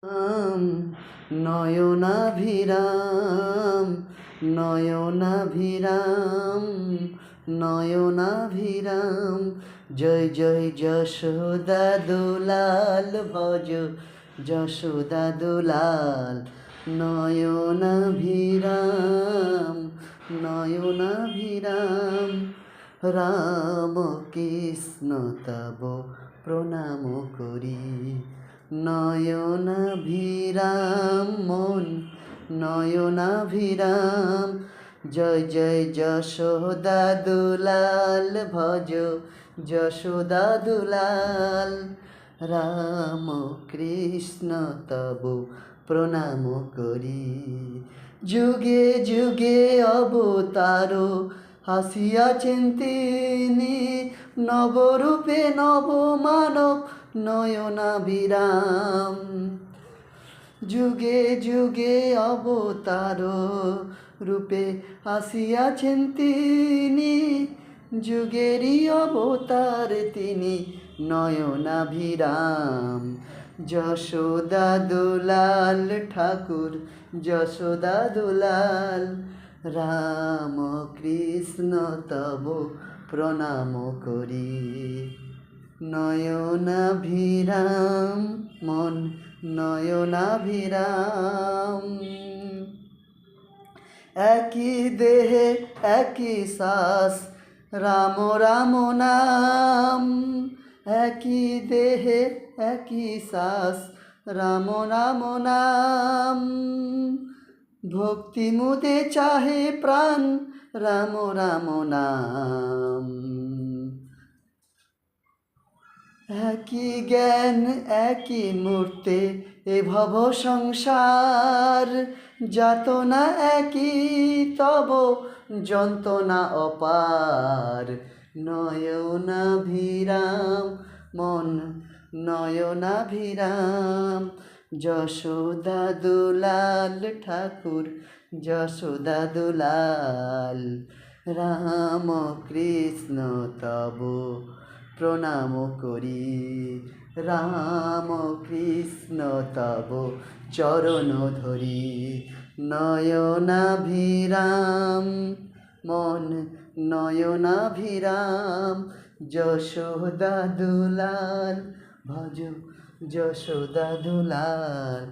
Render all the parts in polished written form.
আম নয়নাভিরাম নয়নাভিরাম নয়নাভিরাম জয় জয় যশোদা দুলাল ভজ যশোদা দুলাল নয়নাভিরাম নয়নাভিরাম রাম কৃষ্ণ তব প্রণাম করি নয়নাভিরাম মন নয়নাভিরাম জয় জয় যশোদা দুলাল ভজ যশোদা দুলাল রাম কৃষ্ণ তব প্রণাম করি যুগে যুগে অবতার হাসিয়াছেন তিনি নবরূপে নবমানব নয়নাভিরাম যুগে যুগে অবতার রূপে আসিয়াছেন তিনি যুগেরই অবতার তিনি নয়নাভিরাম যশোদা দুলাল ঠাকুর যশোদা দুলাল রাম কৃষ্ণ তব প্রণাম করি নয়নাভিরাম মন নয়নাভিরাম একই দেহে একই শ্বাস রাম রাম নাম একই দেহে একই শ্বাস রাম রাম নাম ভক্তি মুদে চাহে প্রাণ রাম রাম নাম একই জ্ঞান একই মূর্তে এ ভব সংসার যাতনা একই তব যন্ত্রণা অপার নয়নাভিরাম মন নয়নাভিরাম যশোদা দুলাল ঠাকুর যশোদা দুলাল রাম কৃষ্ণ তব প্রণাম করি রাম কৃষ্ণ তব চরণ ধরি নয়নাভিরাম মন নয়নাভিরাম যশোদা দুলাল ভজ যশোদা দুলাল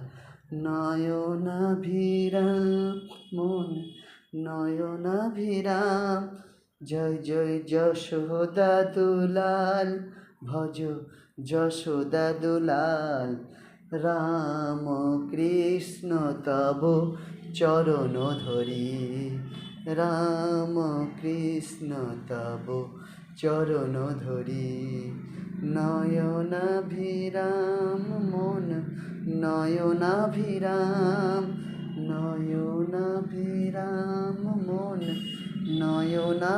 নয়নাভিরাম মন নয়নাভিরাম জয় জয় যশোদা দুলাল ভজ যশোদা দুলাল রাম কৃষ্ণ তব চরণ ধরি রাম কৃষ্ণ তব চরণ ধরি নয়নাভিরাম মন নয়নাভিরাম নয়নাভিরাম মন নয়নাভিরাম